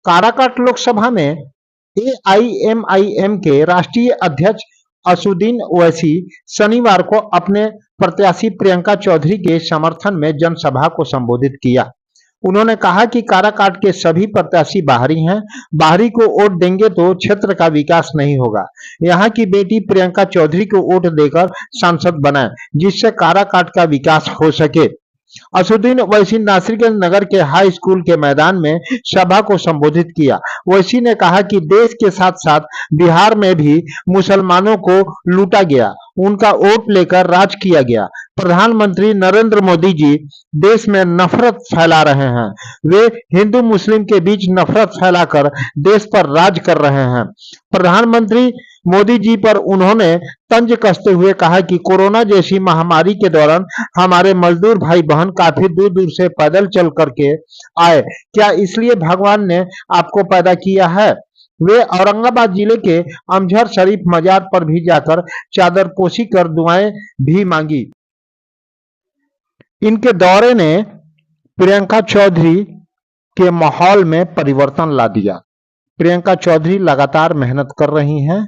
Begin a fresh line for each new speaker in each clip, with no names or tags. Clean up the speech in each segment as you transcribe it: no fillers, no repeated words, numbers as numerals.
काराकाट लोकसभा में एआईएमआईएम के राष्ट्रीय अध्यक्ष असदुद्दीन ओवैसी शनिवार को अपने प्रत्याशी प्रियंका चौधरी के समर्थन में जनसभा को संबोधित किया। उन्होंने कहा कि काराकाट के सभी प्रत्याशी बाहरी हैं। बाहरी को वोट देंगे तो क्षेत्र का विकास नहीं होगा। यहाँ की बेटी प्रियंका चौधरी को वोट देकर सांसद बनाएं, जिससे काराकाट का विकास हो सके। असदुद्दीन ओवैसी नासिरगंज नगर के हाई स्कूल के मैदान में सभा को संबोधित किया। ओवैसी ने कहा कि देश के साथ साथ बिहार में भी मुसलमानों को लूटा गया, उनका वोट लेकर राज किया गया। प्रधानमंत्री नरेंद्र मोदी जी देश में नफरत फैला रहे हैं। वे हिंदू मुस्लिम के बीच नफरत फैलाकर देश पर राज कर रहे हैं। प्रधानमंत्री मोदी जी पर उन्होंने तंज कसते हुए कहा कि कोरोना जैसी महामारी के दौरान हमारे मजदूर भाई बहन काफी दूर दूर से पैदल चल करके आए, क्या इसलिए भगवान ने आपको पैदा किया है? वे औरंगाबाद जिले के अमझर शरीफ मजार पर भी जाकर चादरपोशी कर दुआएं भी मांगी। इनके दौरे ने प्रियंका चौधरी के माहौल में परिवर्तन ला दिया। प्रियंका चौधरी लगातार मेहनत कर रही हैं,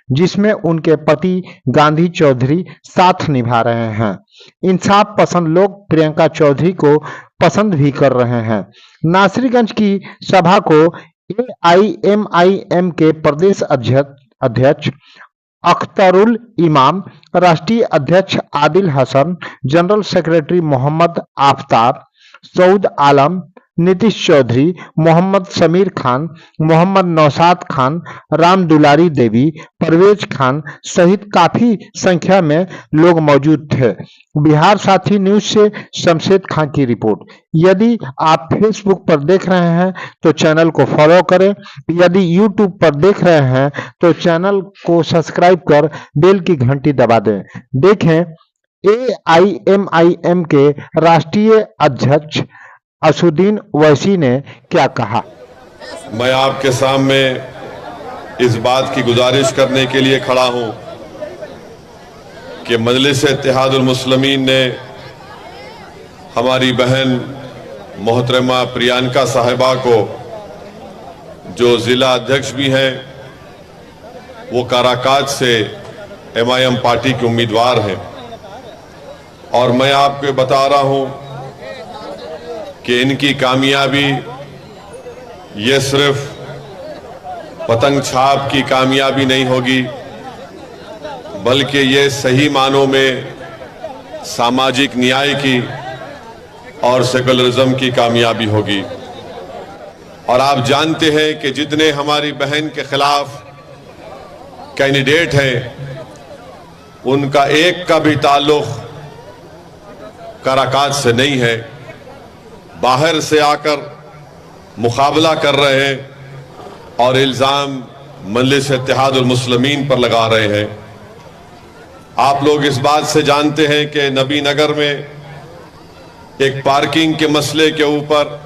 जिसमें उनके पति गांधी चौधरी साथ निभा रहे हैं। इंसाफ पसंद लोग प्रियंका चौधरी को पसंद भी कर रहे हैं। नासिरगंज की सभा को एआईएमआईएम के प्रदेश अध्यक्ष अख्तरुल इमाम, राष्ट्रीय अध्यक्ष आदिल हसन, जनरल सेक्रेटरी मोहम्मद आफ्ताब, सऊद आलम, नीतीश चौधरी, मोहम्मद समीर खान, मोहम्मद नौशाद खान, राम दुलारी देवी, परवेज खान सहित काफी संख्या में लोग मौजूद थे। बिहार साथी न्यूज से शमशेद खान की रिपोर्ट। यदि आप फेसबुक पर देख रहे हैं तो चैनल को फॉलो करें। यदि यूट्यूब पर देख रहे हैं तो चैनल को सब्सक्राइब कर बेल की घंटी दबा दें। देखें एआईएमआईएम के राष्ट्रीय अध्यक्ष असदुद्दीन ओवैसी ने क्या कहा।
मैं आपके सामने इस बात की गुजारिश करने के लिए खड़ा हूं कि मजलिस इत्तेहादुल मुस्लिमीन ने हमारी बहन मोहतरमा प्रियंका साहिबा को, जो जिला अध्यक्ष भी हैं, वो काराकाट से एमआईएम पार्टी के उम्मीदवार हैं, और मैं आपको बता रहा हूं कि इनकी कामयाबी ये सिर्फ पतंग छाप की कामयाबी नहीं होगी, बल्कि ये सही मानों में सामाजिक न्याय की और सेकुलरिज्म की कामयाबी होगी। और आप जानते हैं कि जितने हमारी बहन के खिलाफ कैंडिडेट हैं, उनका एक का भी ताल्लुक काराकाट से नहीं है। बाहर से आकर मुकाबला कर रहे हैं और इल्जाम मजलिस इत्तेहादुल मुस्लिमीन पर लगा रहे हैं। आप लोग इस बात से जानते हैं कि नबी नगर में एक पार्किंग के मसले के ऊपर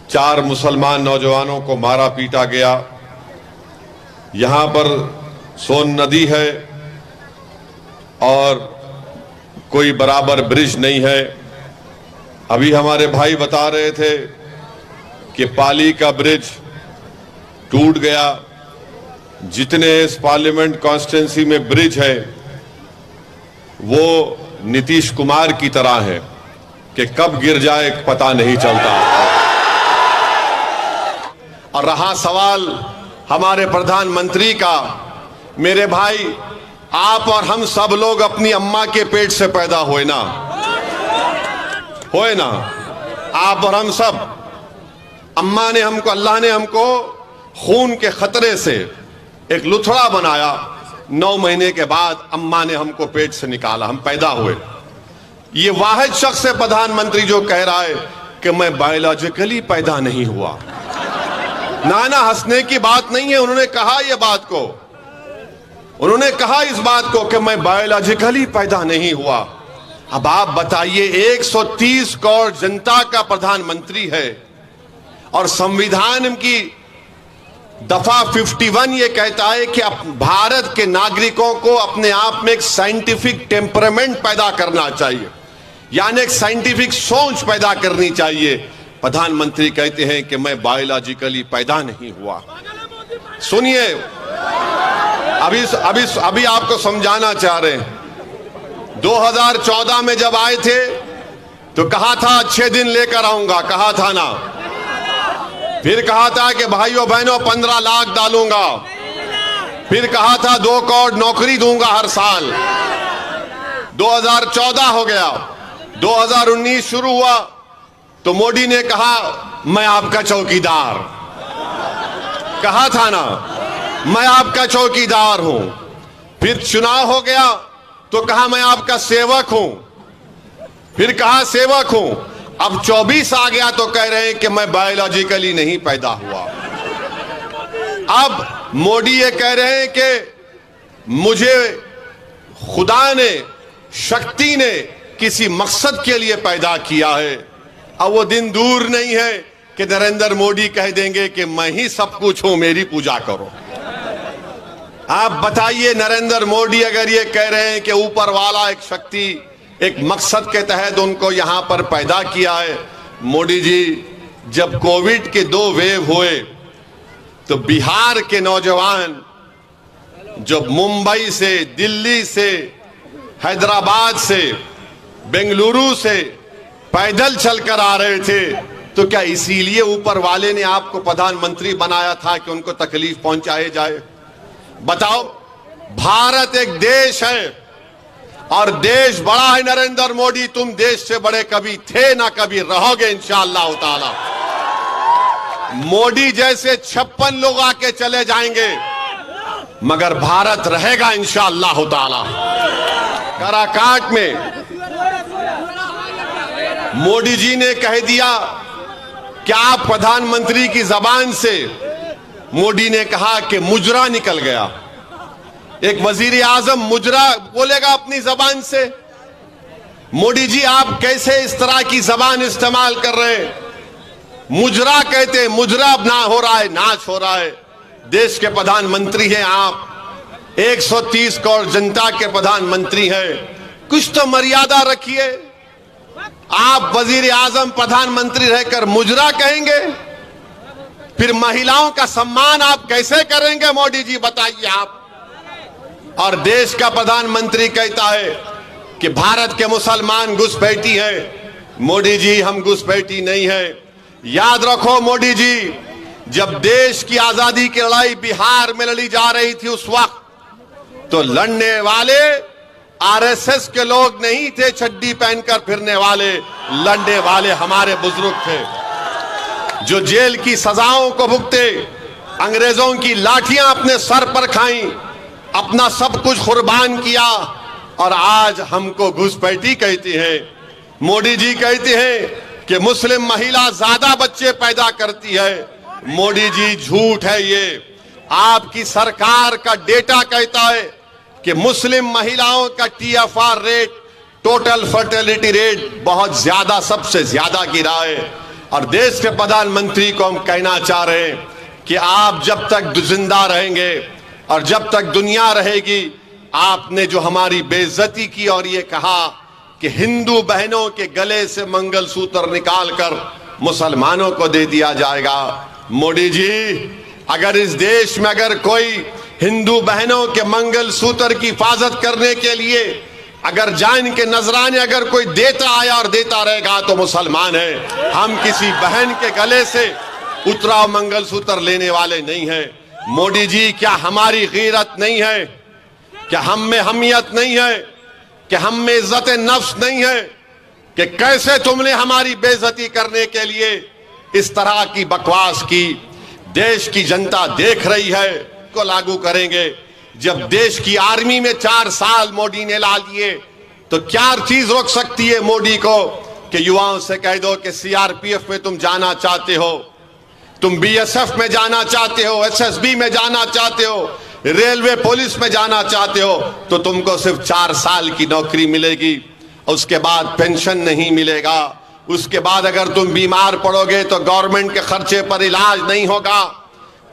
4 मुसलमान नौजवानों को मारा पीटा गया। यहां पर सोन नदी है और कोई बराबर ब्रिज नहीं है। अभी हमारे भाई बता रहे थे कि पाली का ब्रिज टूट गया। जितने इस पार्लियामेंट कॉन्स्टिट्यूंसी में ब्रिज है वो नीतीश कुमार की तरह है कि कब गिर जाए पता नहीं चलता। और रहा सवाल हमारे प्रधानमंत्री का, मेरे भाई आप और हम सब लोग अपनी अम्मा के पेट से पैदा हुए ना, आप और हम सब। अम्मा ने हमको, अल्लाह ने हमको खून के खतरे से एक लुथड़ा बनाया। 9 महीने के बाद अम्मा ने हमको पेट से निकाला, हम पैदा हुए। ये वाहिद शख्स है प्रधानमंत्री जो कह रहा है कि मैं बायोलॉजिकली पैदा नहीं हुआ। नाना हंसने की बात नहीं है, उन्होंने कहा ये बात को, उन्होंने कहा इस बात को कि मैं बायोलॉजिकली पैदा नहीं हुआ। अब आप बताइए, 130 करोड़ जनता का प्रधानमंत्री है और संविधान की दफा 51 ये कहता है कि भारत के नागरिकों को अपने आप में एक साइंटिफिक टेम्परामेंट पैदा करना चाहिए, यानी एक साइंटिफिक सोच पैदा करनी चाहिए। प्रधानमंत्री कहते हैं कि मैं बायोलॉजिकली पैदा नहीं हुआ। सुनिए, अभी आपको समझाना चाह रहे हैं। 2014 में जब आए थे तो कहा था अच्छे दिन लेकर आऊंगा, कहा था ना। फिर कहा था कि भाइयों बहनों 15 लाख डालूंगा। फिर कहा था 2 करोड़ नौकरी दूंगा हर साल। 2014 हो गया, 2019 शुरू हुआ तो मोदी ने कहा मैं आपका चौकीदार, कहा था ना, मैं आपका चौकीदार हूं। फिर चुनाव हो गया तो कहा मैं आपका सेवक हूं, फिर कहा सेवक हूं। अब 24 आ गया तो कह रहे हैं कि मैं बायोलॉजिकली नहीं पैदा हुआ। अब मोदी ये कह रहे हैं कि मुझे खुदा ने, शक्ति ने किसी मकसद के लिए पैदा किया है। अब वो दिन दूर नहीं है कि नरेंद्र मोदी कह देंगे कि मैं ही सब कुछ हूं, मेरी पूजा करो। आप बताइए, नरेंद्र मोदी अगर ये कह रहे हैं कि ऊपर वाला एक शक्ति, एक मकसद के तहत उनको यहां पर पैदा किया है। मोदी जी, जब कोविड के 2 वेव हुए तो बिहार के नौजवान जब मुंबई से, दिल्ली से, हैदराबाद से, बेंगलुरु से पैदल चलकर आ रहे थे, तो क्या इसीलिए ऊपर वाले ने आपको प्रधानमंत्री बनाया था कि उनको तकलीफ पहुंचाए जाए? बताओ, भारत एक देश है और देश बड़ा है। नरेंद्र मोदी, तुम देश से बड़े कभी थे ना कभी रहोगे इंशाअल्लाह ताला। मोदी जैसे 56 लोग आके चले जाएंगे मगर भारत रहेगा इंशाअल्लाह ताला। काराकाट में मोदी जी ने कह दिया कि आप प्रधानमंत्री की जबान से, मोदी ने कहा कि मुजरा निकल गया। एक वजीर आजम मुजरा बोलेगा अपनी जबान से? मोदी जी, आप कैसे इस तरह की जबान इस्तेमाल कर रहे हैं? मुजरा कहते हैं, मुजरा ना हो रहा है, नाच हो रहा है। देश के प्रधानमंत्री हैं आप, 130 करोड़ जनता के प्रधानमंत्री हैं, कुछ तो मर्यादा रखिए। आप वजीर आजम प्रधानमंत्री रहकर मुजरा कहेंगे? फिर महिलाओं का सम्मान आप कैसे करेंगे मोदी जी, बताइए आप। और देश का प्रधानमंत्री कहता है कि भारत के मुसलमान घुसपैठी है। मोदी जी, हम घुसपैठी नहीं है। याद रखो मोदी जी, जब देश की आजादी की लड़ाई बिहार में लड़ी जा रही थी उस वक्त तो लड़ने वाले आरएसएस के लोग नहीं थे, चड्डी पहनकर फिरने वाले। लड़ने वाले हमारे बुजुर्ग थे जो जेल की सजाओं को भुगते, अंग्रेजों की लाठियां अपने सर पर खाई, अपना सब कुछ कुर्बान किया और आज हमको घुसपैठी कहती है। मोदी जी कहते हैं कि मुस्लिम महिला ज्यादा बच्चे पैदा करती है। मोदी जी, झूठ है ये। आपकी सरकार का डेटा कहता है कि मुस्लिम महिलाओं का TFR rate, total fertility rate बहुत ज्यादा, सबसे ज्यादा गिरा है। और देश के प्रधानमंत्री को हम कहना चाह रहे हैं कि आप जब तक जिंदा रहेंगे और जब तक दुनिया रहेगी, आपने जो हमारी बेइज्जती की और ये कहा कि हिंदू बहनों के गले से मंगलसूत्र निकालकर मुसलमानों को दे दिया जाएगा। मोदी जी, अगर इस देश में अगर कोई हिंदू बहनों के मंगलसूत्र की हिफाजत करने के लिए अगर जान के नजराने अगर कोई देता आया और देता रहेगा तो मुसलमान है। हम किसी बहन के गले से उतरा मंगलसूत्र लेने वाले नहीं हैं। मोदी जी, क्या हमारी गीरत नहीं है? क्या हम में हमियत नहीं है? क्या हम में इज्जत नफ्स नहीं है कि कैसे तुमने हमारी बेइज्जती करने के लिए इस तरह की बकवास की? देश की जनता देख रही है, को लागू करेंगे। जब देश की आर्मी में 4 साल मोदी ने ला दिए तो क्या चीज रोक सकती है मोदी को कि युवाओं से कह दो कि CRPF में तुम जाना चाहते हो, तुम BSF में जाना चाहते हो, SSB में जाना चाहते हो, रेलवे पुलिस में जाना चाहते हो, तो तुमको सिर्फ 4 साल की नौकरी मिलेगी। उसके बाद पेंशन नहीं मिलेगा। उसके बाद अगर तुम बीमार पड़ोगे तो गवर्नमेंट के खर्चे पर इलाज नहीं होगा।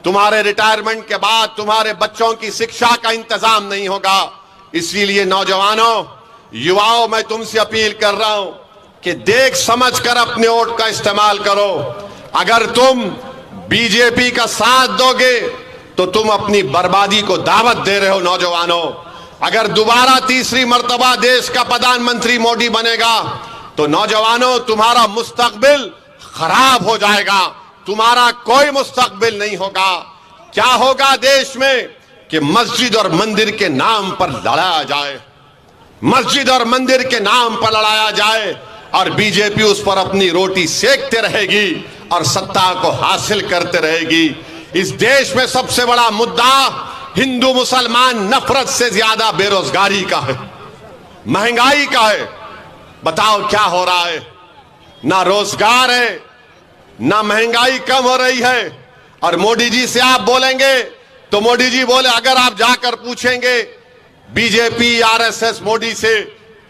तुम्हारे रिटायरमेंट के बाद तुम्हारे बच्चों की शिक्षा का इंतजाम नहीं होगा। इसीलिए नौजवानों, युवाओं, मैं तुमसे अपील कर रहा हूं, कि देख समझकर अपने वोट का इस्तेमाल करो। अगर तुम बीजेपी का साथ दोगे तो तुम अपनी बर्बादी को दावत दे रहे हो नौजवानों। अगर दोबारा तीसरी मर्तबा देश का प्रधानमंत्री मोदी बनेगा तो नौजवानों तुम्हारा मुस्तकबिल खराब हो जाएगा, तुम्हारा कोई मुस्तकबिल नहीं होगा। क्या होगा देश में कि मस्जिद और मंदिर के नाम पर लड़ाया जाए, मस्जिद और मंदिर के नाम पर लड़ाया जाए और बीजेपी उस पर अपनी रोटी सेकते रहेगी और सत्ता को हासिल करते रहेगी। इस देश में सबसे बड़ा मुद्दा हिंदू मुसलमान नफरत से ज्यादा बेरोजगारी का है, महंगाई का है। बताओ क्या हो रहा है? ना रोजगार है, ना महंगाई कम हो रही है। और मोदी जी से आप बोलेंगे तो मोदी जी बोले, अगर आप जाकर पूछेंगे बीजेपी आरएसएस मोदी से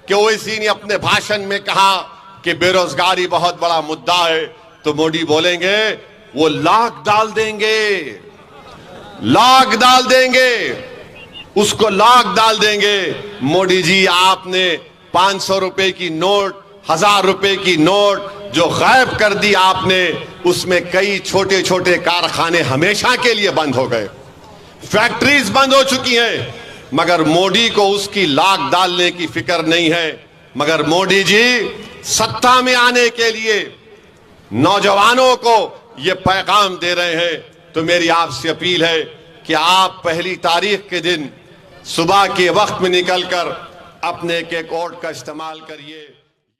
कि ओवैसी ने अपने भाषण में कहा कि बेरोजगारी बहुत बड़ा मुद्दा है, तो मोदी बोलेंगे वो लाख डाल देंगे, लाख डाल देंगे, उसको लाख डाल देंगे। मोदी जी आपने 500 रुपए की नोट, 1000 रुपए की नोट जो गायब कर दी आपने, उसमें कई छोटे छोटे कारखाने हमेशा के लिए बंद हो गए, फैक्ट्रीज बंद हो चुकी हैं। मगर मोदी को उसकी लाख डालने की फिक्र नहीं है। मगर मोदी जी सत्ता में आने के लिए नौजवानों को यह पैगाम दे रहे हैं। तो मेरी आपसे अपील है कि आप 1 तारीख के दिन सुबह के वक्त में निकलकर अपने एक वोट का इस्तेमाल करिए।